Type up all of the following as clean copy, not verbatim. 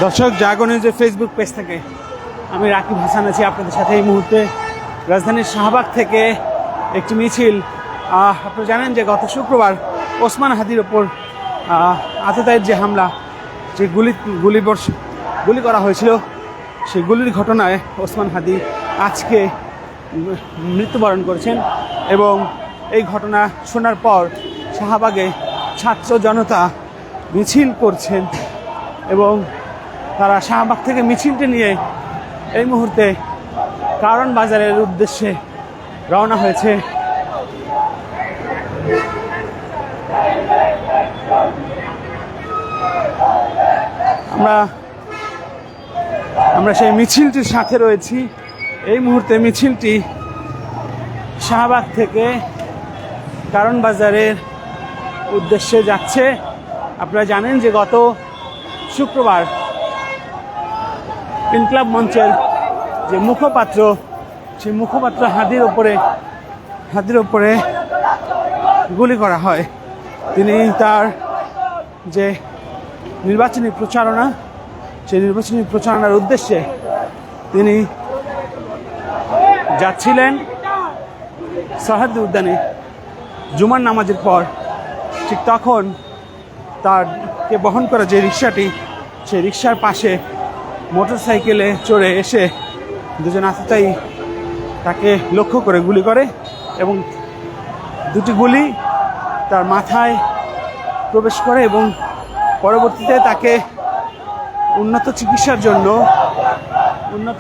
দর্শক, জাগো নিউজের Facebook page থেকে আমি রাকিব হাসান আছি আপনাদের সাথে। এই মুহূর্তে রাজধানীর শাহবাগ থেকে একটি মিছিল। আপনারা জানেন যে গত শুক্রবার ওসমান হাদির ওপর আততায়ীর যে হামলা, যে গুলি করা হয়েছিল, সেই গুলির ঘটনায় ওসমান হাদি আজকে মৃত্যুবরণ করেছেন। এবং এই ঘটনা শোনার পর শাহবাগে ছাত্র জনতা মিছিল করছেন এবং তারা শাহবাগ থেকে মিছিলটি নিয়ে এই মুহূর্তে কারণ বাজারের উদ্দেশ্যে রওনা হয়েছে। আমরা সেই মিছিলটির সাথে রয়েছি। এই মুহূর্তে মিছিলটি শাহবাগ থেকে কারণ বাজারের উদ্দেশ্যে যাচ্ছে। আপনারা জানেন যে গত শুক্রবার ইনকলাব মঞ্চের যে মুখপাত্র, সেই মুখপাত্র হাদির ওপরে গুলি করা হয়। তিনি তার যে নির্বাচনী প্রচারণা, সেই নির্বাচনী প্রচারণার উদ্দেশ্যে তিনি যাচ্ছিলেন সরহাদি উদ্যানে জুমার নামাজের পর। ঠিক তখন তারকে বহন করা যে রিক্সাটি, সেই রিক্সার পাশে মোটরসাইকেলে চড়ে এসে দুজন আততায়ী তাকে লক্ষ্য করে গুলি করে এবং দুটি গুলি তার মাথায় প্রবেশ করে এবং পরবর্তীতে তাকে উন্নত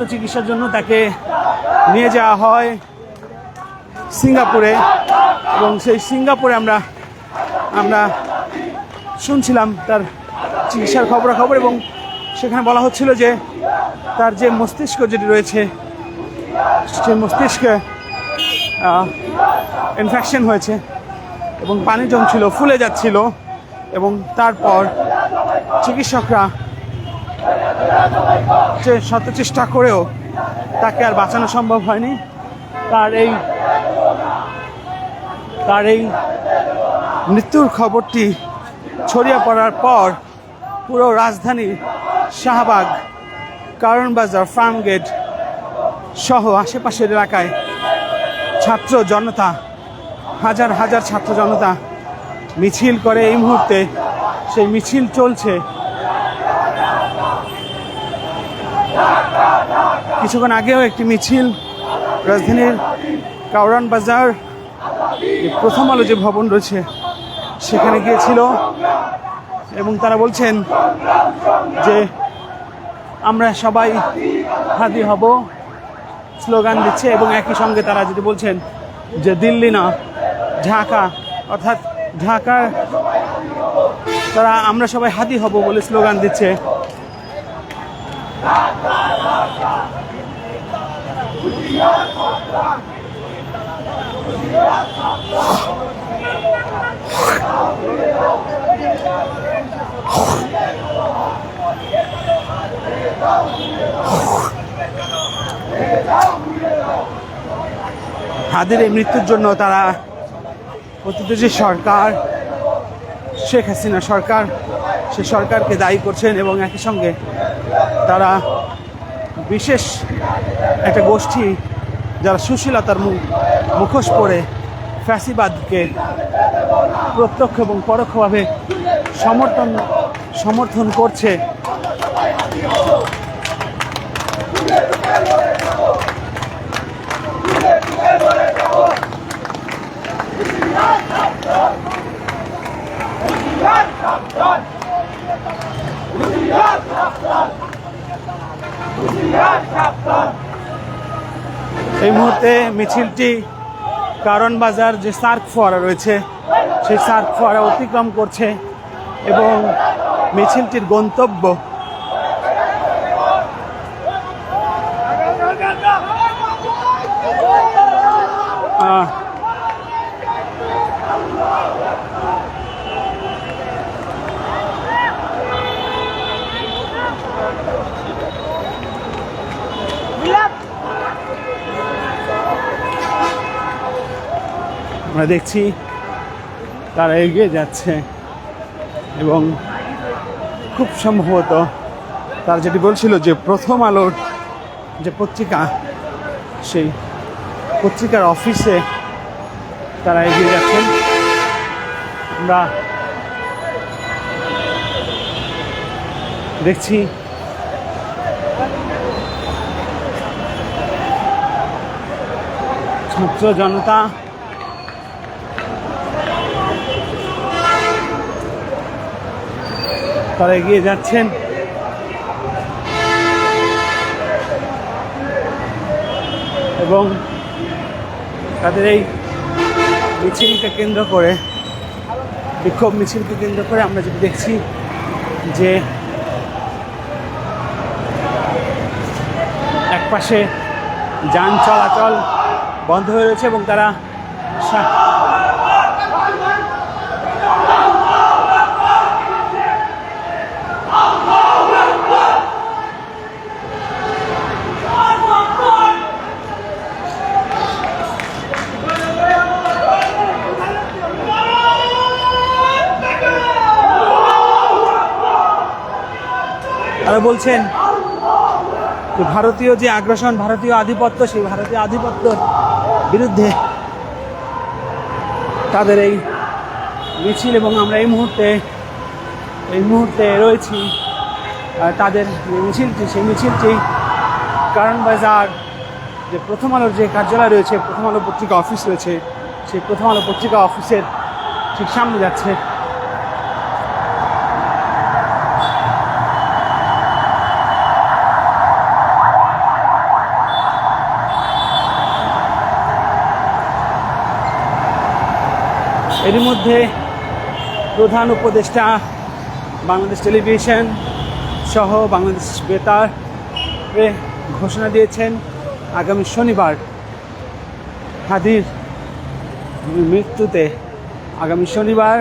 চিকিৎসার জন্য তাকে নিয়ে যাওয়া হয় সিঙ্গাপুরে। এবং সেই সিঙ্গাপুরে আমরা শুনছিলাম তার চিকিৎসার খবরাখবর, এবং সেখানে বলা হচ্ছিল যে তার যে মস্তিষ্ক যেটি রয়েছে, সেই মস্তিষ্কে ইনফেকশন হয়েছে এবং পানি জমছিল, ফুলে যাচ্ছিল। এবং তারপর চিকিৎসকরা শত চেষ্টা করেও তাকে আর বাঁচানো সম্ভব হয়নি। তার এই মৃত্যুর খবরটি ছড়িয়ে পড়ার পর পুরো রাজধানী শাহবাগ, কারণ বাজার, ফার্মগেট সহ আশেপাশের এলাকায় ছাত্র জনতা, হাজার হাজার ছাত্র জনতা মিছিল করে। এই মুহূর্তে সেই মিছিল চলছে। কিছুক্ষণ আগেও একটি মিছিল রাজধানীর কারওয়ান বাজার, প্রথম আলো যে ভবন রয়েছে সেখানে গিয়েছিল এবং তারা বলছেন যে আমরা সবাই হাদি হব, স্লোগান দিচ্ছে। এবং একই সঙ্গে তারা যেটি বলছেন যে দিল্লি না, ঢাকা, অর্থাৎ ঢাকার তারা আমরা সবাই হাদি হব বলে স্লোগান দিচ্ছে। হাদির এই মৃত্যুর জন্য তারা অতীত যে সরকার, শেখ হাসিনা সরকার, সে সরকারকে দায়ী করছেন। এবং একই সঙ্গে তারা বিশেষ একটা গোষ্ঠী যারা সুশীলতার মুখোশ পরে ফ্যাসিবাদকে প্রত্যক্ষ এবং পরোক্ষভাবে সমর্থন করছে। এই মুহূর্তে মিছিলটি কারণ বাজার যে সার্ক ফোয়ারা রয়েছে, সেই সার্ক ফোয়ারা অতিক্রম করছে এবং মিছিলটির গন্তব্য আমরা দেখছি তারা এগিয়ে যাচ্ছে এবং খুব সম্ভবত তারা যেটি বলছিল যে প্রথম আলোর যে পত্রিকা, সেই পত্রিকার অফিসে তারা এগিয়ে যাচ্ছেন। আমরা দেখছি ছাত্র জনতা তারা এগিয়ে যাচ্ছেন এবং তাদের এই মিছিলকে কেন্দ্র করে, বিক্ষোভ মিছিলকে কেন্দ্র করে আমরা যেটা দেখছি যে একপাশে যান চলাচল বন্ধ হয়ে রয়েছে এবং তারা বলছেন যে ভারতীয় যে আগ্রাসন, ভারতীয় আধিপত্য, সেই ভারতীয় আধিপত্যের বিরুদ্ধে তাদের এই মিছিল। এবং আমরা এই মুহূর্তে রয়েছি তাদের যে মিছিলটি, সেই মিছিলটি কারণ বাজার যে প্রথম আলোর যে কার্যালয় রয়েছে, প্রথম আলো পত্রিকা অফিস রয়েছে, সেই প্রথম আলো পত্রিকা অফিসের ঠিক সামনে যাচ্ছে। এর মধ্যে প্রধান উপদেষ্টা বাংলাদেশ টেলিভিশন সহ বাংলাদেশ বেতার ঘোষণা দিয়েছেন আগামী শনিবার হাদির মৃত্যুতে, আগামী শনিবার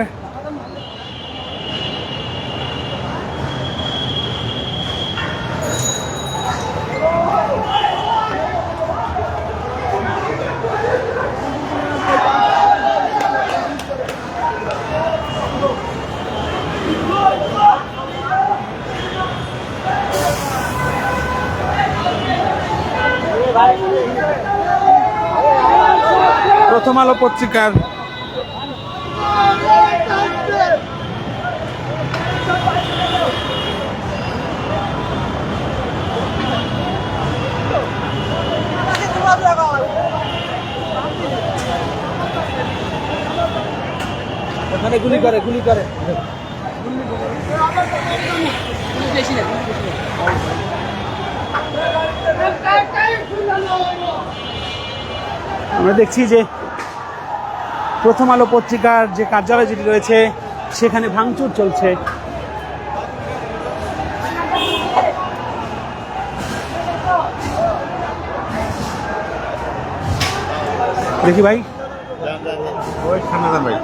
প্রথম আলো পত্রিকার ওখানে গুলি করে আমরা দেখছি যে প্রথম আলো পত্রিকার যে কার্যালয় যেটি রয়েছে সেখানে ভাঙচুর চলছে। দেখি ভাই, ভাই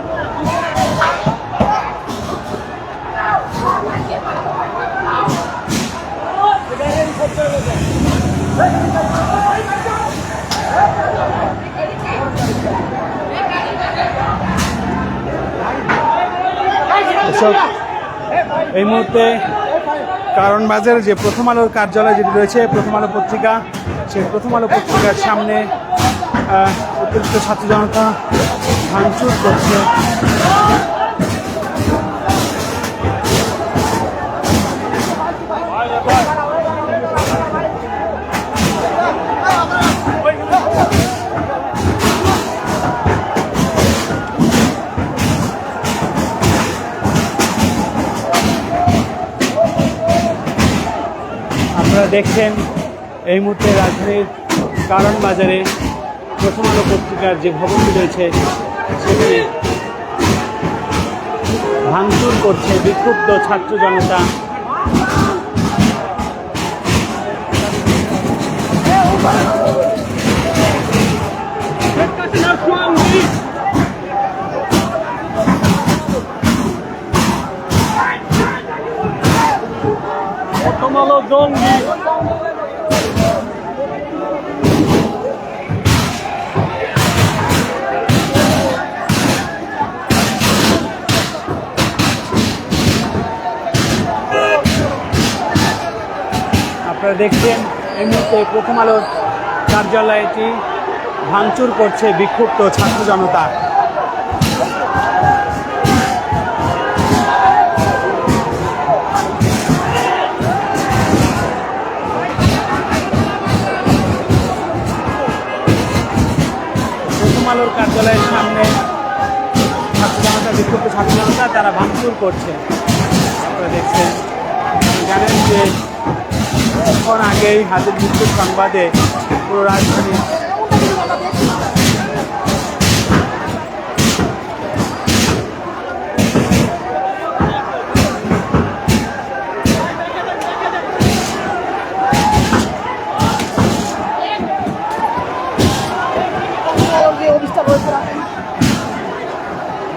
এই মুহূর্তে কারণ বাজারের যে প্রথম আলোর কার্যালয় যেটি রয়েছে, প্রথম আলো পত্রিকা, সেই প্রথম আলো পত্রিকার সামনে অতিরিক্ত ছাত্র জনতা ভাঙচুর করছে। দেখছেন এই মুহূর্তে রাজধানীর কারণ বাজারে প্রথম আলো পত্রিকার যে ভবনটি রয়েছে সেখানে ভাঙচুর করছে বিক্ষুব্ধ ছাত্র জনতা। প্রথম আলো জঙ্গি আপনারা দেখছেন এই মুহূর্তে প্রথম আলোর কার্যালয়টি ভাঙচুর করছে বিক্ষুব্ধ ছাত্র জনতা। প্রথম আলোর কার্যালয়ের সামনে ছাত্র জনতা, বিক্ষুব্ধ ছাত্র জনতা তারা ভাঙচুর করছে। আপনারা দেখছেন, জানেন যে কিছুক্ষণ আগেই হাতের মৃত্যুর সংবাদে পুরো রাজধানী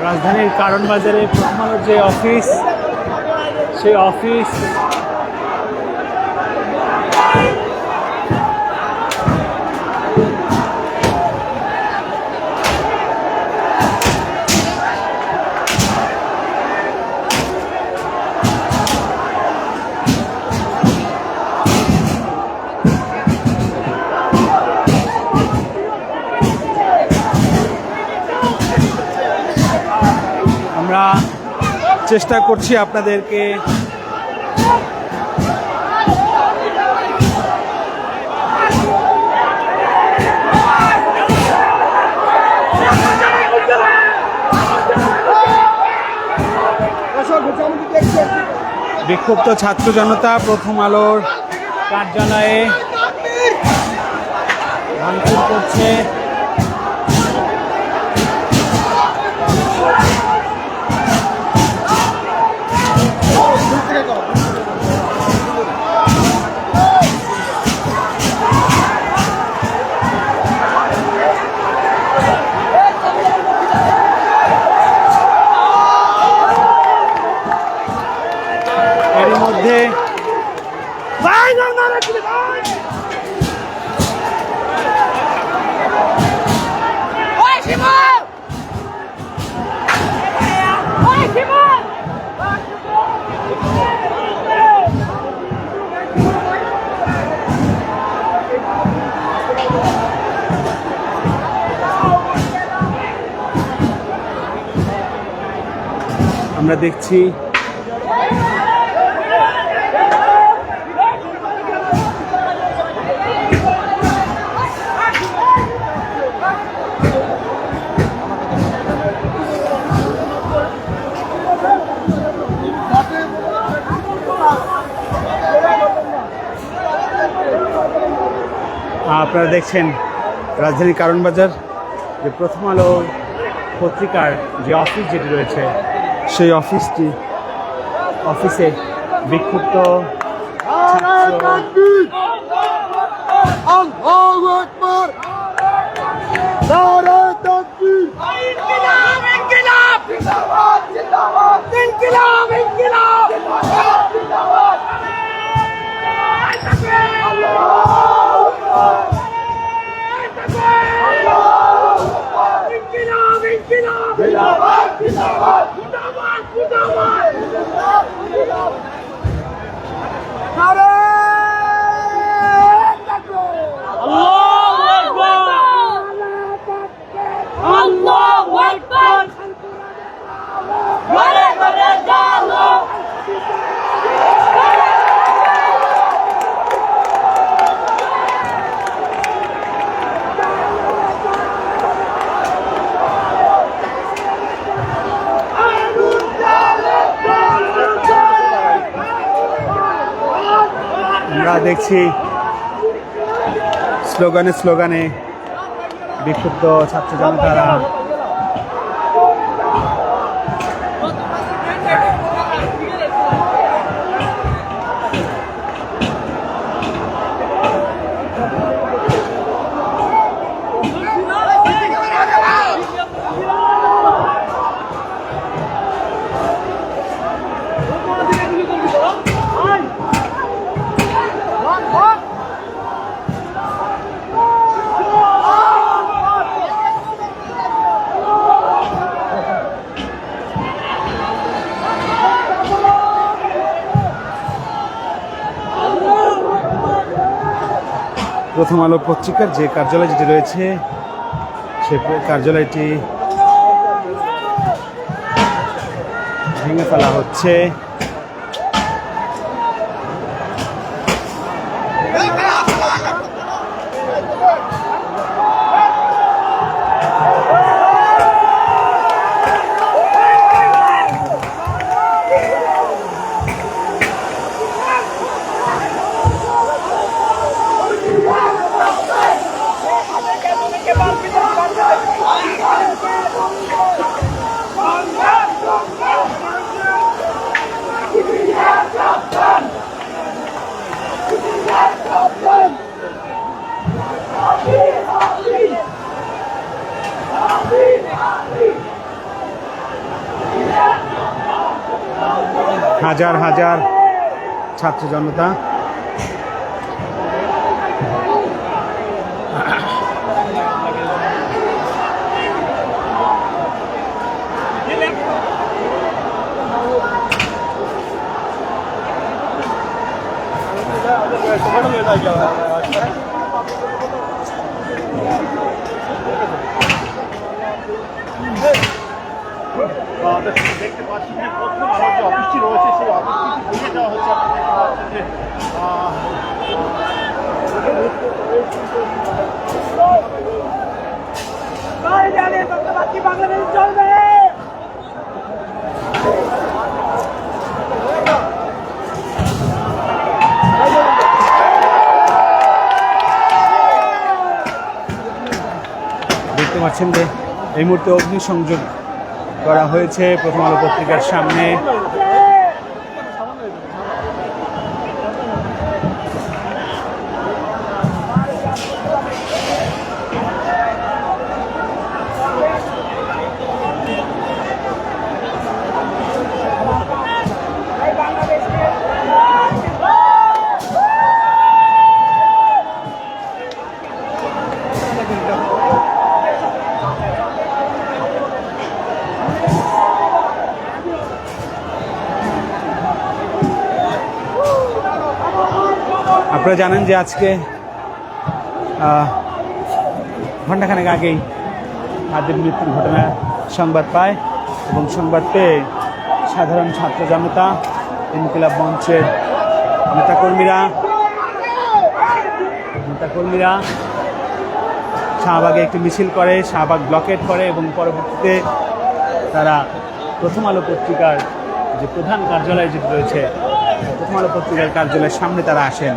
রাজধানীর কারণ বাজারে প্রথম আলোর যে অফিস, সেই অফিস আমরা চেষ্টা করছি আপনাদেরকে বিক্ষুব্ধ ছাত্র জনতা প্রথম আলোর কার্যালয়ে ভাঙচুর করছে। এর মধ্যে আমরা দেখছি আপনারা দেখছেন রাজধানীর কারণ বাজার যে প্রথম আলো পত্রিকার যে অফিস যেটি রয়েছে, সেই অফিসে বিক্ষুব্ধ আমরা দেখছি স্লোগানে বিক্ষুব্ধ ছাত্র জনতারা প্রথম আলো পত্রিকার যে কার্যালয় যেটি রয়েছে সে কার্যালয়টি ভেঙে ফেলা হচ্ছে। হাজার হাজার ছাত্র জনতা দেখতে পাচ্ছি যে প্রথম আলোর যে অফিসটি রয়েছে সেই অফিসটি ভেঙে দেওয়া হচ্ছে। বাংলাদেশ চলবে। দেখতে পাচ্ছেন যে এই মুহূর্তে অগ্নিসংযোগ করা হয়েছে প্রথম আলো পত্রিকার সামনে। আপনারা জানেন যে আজকে ঘণ্টাখানেক আগেই হাদির মৃত্যুর ঘটনা সংবাদ পায় এবং সংবাদ পেয়ে সাধারণ ছাত্র জনতা, ইনকিলাব মঞ্চের নেতাকর্মীরা শাহবাগে একটি মিছিল করে, শাহবাগ ব্লকেট করে এবং পরবর্তীতে তারা প্রথম আলো পত্রিকার যে প্রধান কার্যালয় যেটি রয়েছে প্রথম আলো পত্রিকার কার্যালয়ের সামনে তারা আসেন।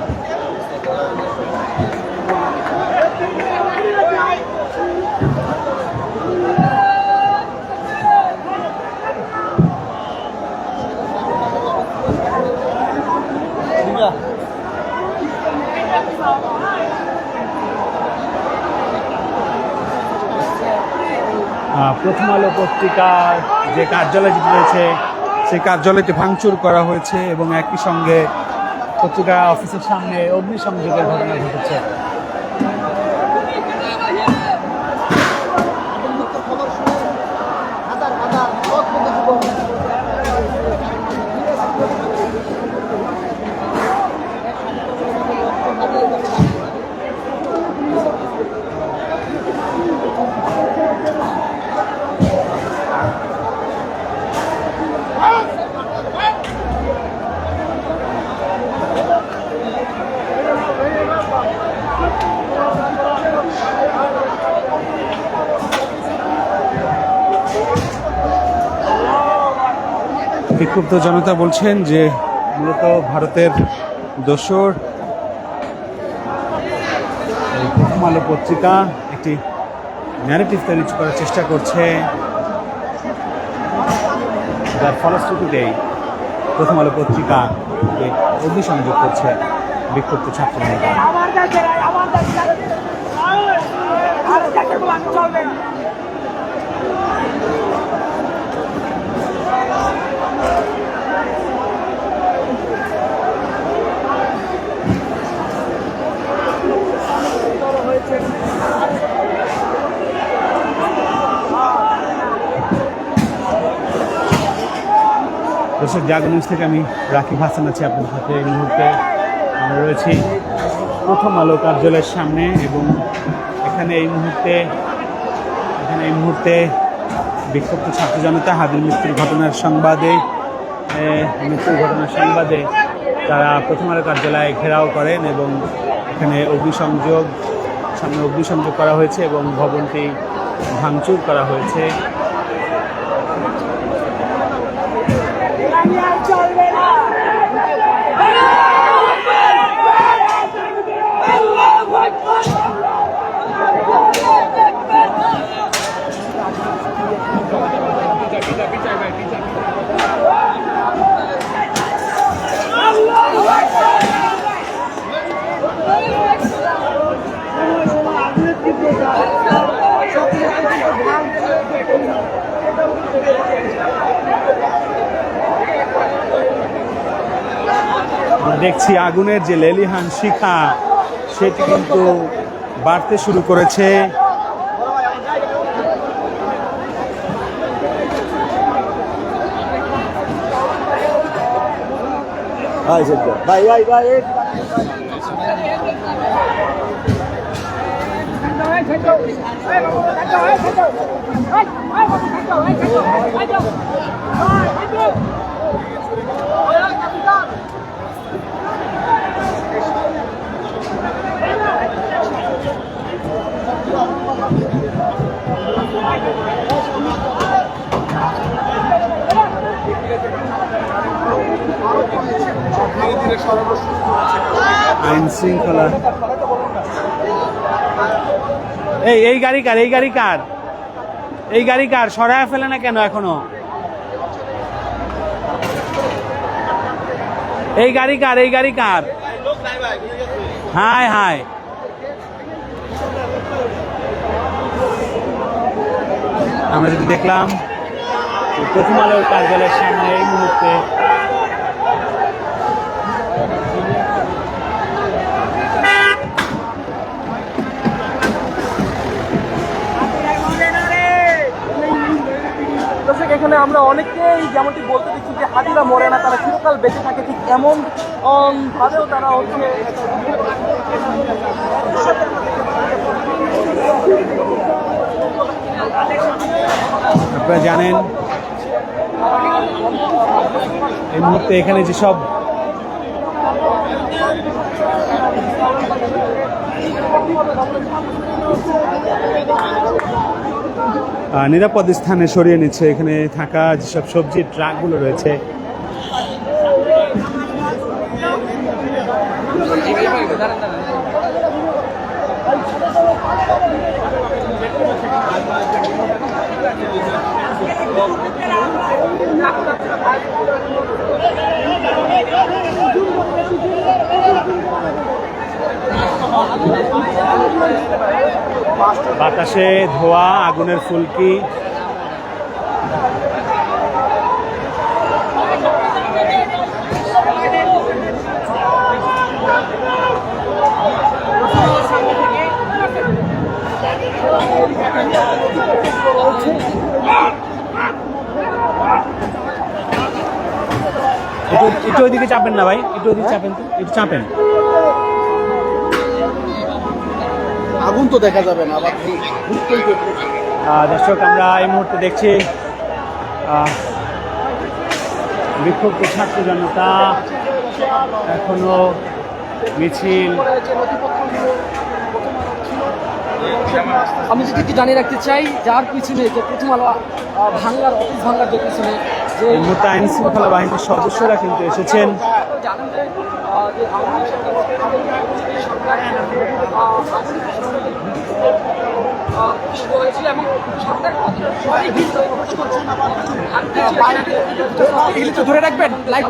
প্রথম আলো পত্রিকার যে কার্যালয়টি রয়েছে সেই কার্যালয়টি ভাঙচুর করা হয়েছে এবং একই সঙ্গে পত্রিকা অফিসের সামনে অগ্নিসংযোগের ঘটনা ঘটেছে। বিক্ষুব্ধ জনতা বলছেন যে মূলত ভারতের দোসর প্রথম আলো পত্রিকা একটি ন্যারেটিভ তৈরি করার চেষ্টা করছে, যার ফলশ্রুতিতেই প্রথম আলো পত্রিকা অগ্নিসংযোগ করছে বিক্ষুব্ধ ছাত্র জনতা। দর্শক, জাগো নিউজ থেকে আমি রাকিব হাসান আছি আপনাদের সাথে। এই মুহূর্তে আমরা রয়েছি প্রথম আলো কার্যালয়ের সামনে এবং এখানে এই মুহূর্তে বিক্ষুব্ধ ছাত্র জনতা হাদির মৃত্যুর ঘটনার সংবাদে তারা প্রথম আলো কার্যালয়ে ঘেরাও করেন এবং এখানে সামনে অগ্নিসংযোগ করা হয়েছে এবং ভবনটি ভাঙচুর করা হয়েছে। দেখছি আগুনের যে লেলিহান শিখা সেটি কিন্তু বাড়তে শুরু করেছে। আইন শৃঙ্খলা এই গাড়ি কার সরায় ফেলে না কেন এখনো? এই গাড়ি কার? হায় আমরা যদি দেখলাম প্রথম আলোর কার্যালয়ের সামনে এই মুহূর্তে এখানে আমরা অনেকেই যেমনটি বলতে দেখছি যে হাদিরা মরে না, তারা চিরকাল বেঁচে থাকে, ঠিক এমন ভাবেও তারা হচ্ছে আপনারা জানেন এই মুহূর্তে এখানে যেসব নিরাপদ স্থানে সরিয়ে নিচ্ছে এখানে থাকা যেসব সবজির ট্রাকগুলো রয়েছে। বাতাসে ধোঁয়া, আগুনের ফুলকি। একটু ওইদিকে চাপেন না ভাই, একটু ওইদিকে চাপেন, তো একটু চাপেন। আগুন তো দেখা যাবে না আবার। দর্শক, আমরা এই মুহূর্তে দেখছি বিক্ষুব্ধ ছাত্র জনতা এখনো মিছিল। আমি যদি জানিয়ে রাখতে চাই যার পিছনে যে প্রথম আলো ভাঙ্গার অফিস ভাঙ্গার যে পিছনে যে এই মুহূর্তে আইন শৃঙ্খলা বাহিনীর সদস্যরা কিন্তু এসেছেন। জানেন যে ধরে রাখবেন লাইভ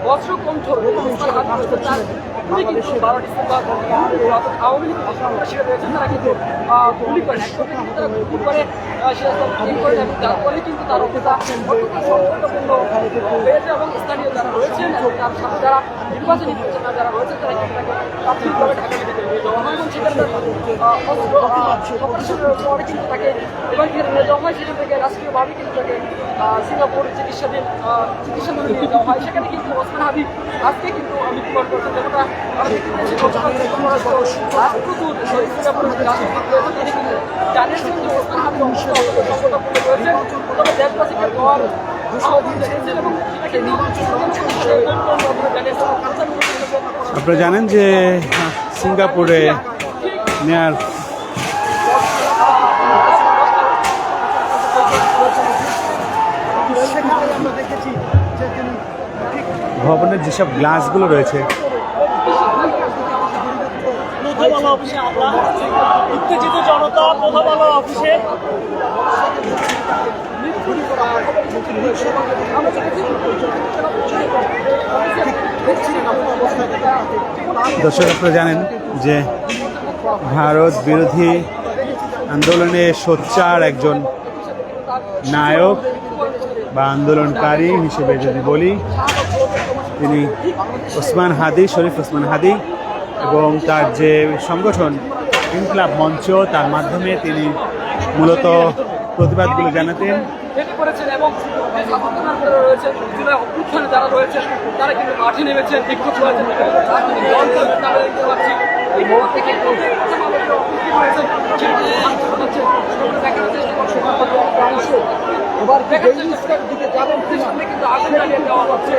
বজ্রকণ্ঠ আওয়ামী লীগ রয়েছেন, তারা কিন্তু গুলি করেন, তারা গুলি করে এবং তারপরে কিন্তু তার অবস্থা সংকটপূর্ণ হয়েছে এবং স্থানীয় যারা রয়েছেন এবং তার সাথে যারা নির্বাচনী যারা রয়েছেন তারা কিন্তু তাকে প্রাথমিকভাবে ঢাকা মেডিকেল নিয়ে যাওয়া হয় এবং সেখানে অপারেশনের পরে কিন্তু তাকে এবার নিয়ে যাওয়া হয়, সেখান থেকে রাষ্ট্রীয়ভাবে কিন্তু তাকে সিঙ্গাপুর চিকিৎসা নিয়ে যাওয়া হয়। সেখানে কিন্তু ওসমান হাদি আজকে কিন্তু মৃত্যুবরণ করেছেন, যেমনটা আমরা দেখতে পেয়েছি রাষ্ট্রদূত সিঙ্গাপুরের রাষ্ট্রদূত তিনি কিন্তু জানিয়েছেন যে ওসমান হাদির অবস্থা সংকটাপন্ন রয়েছে, তবে দেশবাসীকে দেওয়ার আহ্বান জানিয়েছেন এবং সেটাকে জানিয়েছেন। আপনারা জানেন যে সিঙ্গাপুরে নেয়ার ভবনের যেসব গ্লাসগুলো রয়েছে প্রথম অফিসে আমরা উত্তেজিত জনতা প্রথম অফিসে দর্শক আপনারা জানেন যে ভারত বিরোধী আন্দোলনে সোচ্চার একজন নায়ক বা আন্দোলনকারী হিসেবে যদি বলি, তিনি ওসমান হাদি, শরীফ ওসমান হাদি, এবং তার যে সংগঠন ইনকিলাব মঞ্চ, তার মাধ্যমে তিনি মূলত প্রতিবাদগুলো জানাতেন। করেছেন এবং রয়েছেন জুলাই অভ্যুত্থানে যারা রয়েছেন তারা কিন্তু মাঠে নেমেছেন, বিক্ষোভ করেছেন। আমরা দেখতে পাচ্ছি এই মুহূর্তে কিন্তু এবার দেখার চেষ্টা দিকে যাবেন কিন্তু আগুন জ্বালিয়ে দেওয়া হচ্ছে।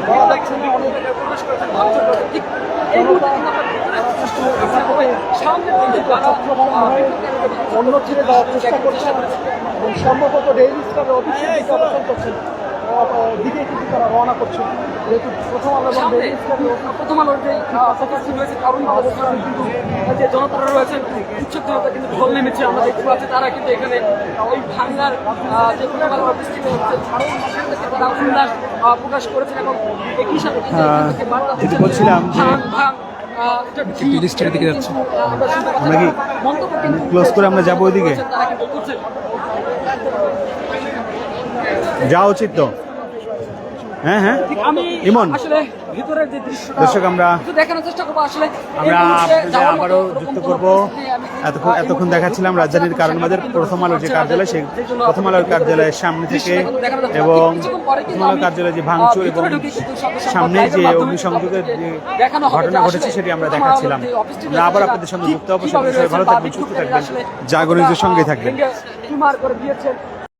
প্রবেশ করেছেন, ভাঙচুর করেছেন। ঠিক এই মুহূর্তে কিন্তু আমরা সামনের দিকে যারা অন্য ছেড়ে দেওয়ার চেষ্টা করছেন এবং সম্ভবত ডেইলি স্টারের অফিসের দিকে অবস্থান করছেন, দিকে কিন্তু তারা রওনা করছেন। যেহেতু প্রথম আলো এবং ডেইলি স্টারের প্রথম আলোর যে ফটোগ্রাফি রয়েছে কারণ অবস্থান কিন্তু যে জনতারা রয়েছেন, উৎসব জনতা কিন্তু ঢল নেমেছে। আমরা দেখতে পাচ্ছি তারা কিন্তু এখানে ওই ভাঙ্গার যে প্রথম আলো অফিসটিতে হচ্ছে তারা উল্লাস প্রকাশ করেছেন এবং একই সাথে যেটি বলছিলাম যে লিস্টের দিকে যাচ্ছে, আমরা কি ক্লোজ করে আমরা যাবো ওইদিকে, তারা কিন্তু করছেন। যাওয়া উচিত তো? হ্যাঁ হ্যাঁ, আমি ইমন আসলে ভিতরের যে দৃশ্য দর্শক আমরা দেখানোর চেষ্টা করবো। আসলে আমরা আবারও যুক্ত করবো। এতক্ষণ দেখাচ্ছিলাম রাজধানীর কারণ বাজার প্রথম আলোর যে কার্যালয়, সেই প্রথম আলোর কার্যালয়ের সামনে থেকে, এবং প্রথম আলোর কার্যালয়ে যে ভাঙচুর এবং সামনে যে অগ্নিসংযোগের যে ঘটনা ঘটেছে সেটি আমরা দেখাচ্ছিলাম। আমরা আবার আপনাদের সঙ্গে যুক্ত হবো। সবাই ভালো থাকবেন, সুস্থ থাকবেন, জাগরণের সঙ্গে থাকবেন। করে দিয়েছেন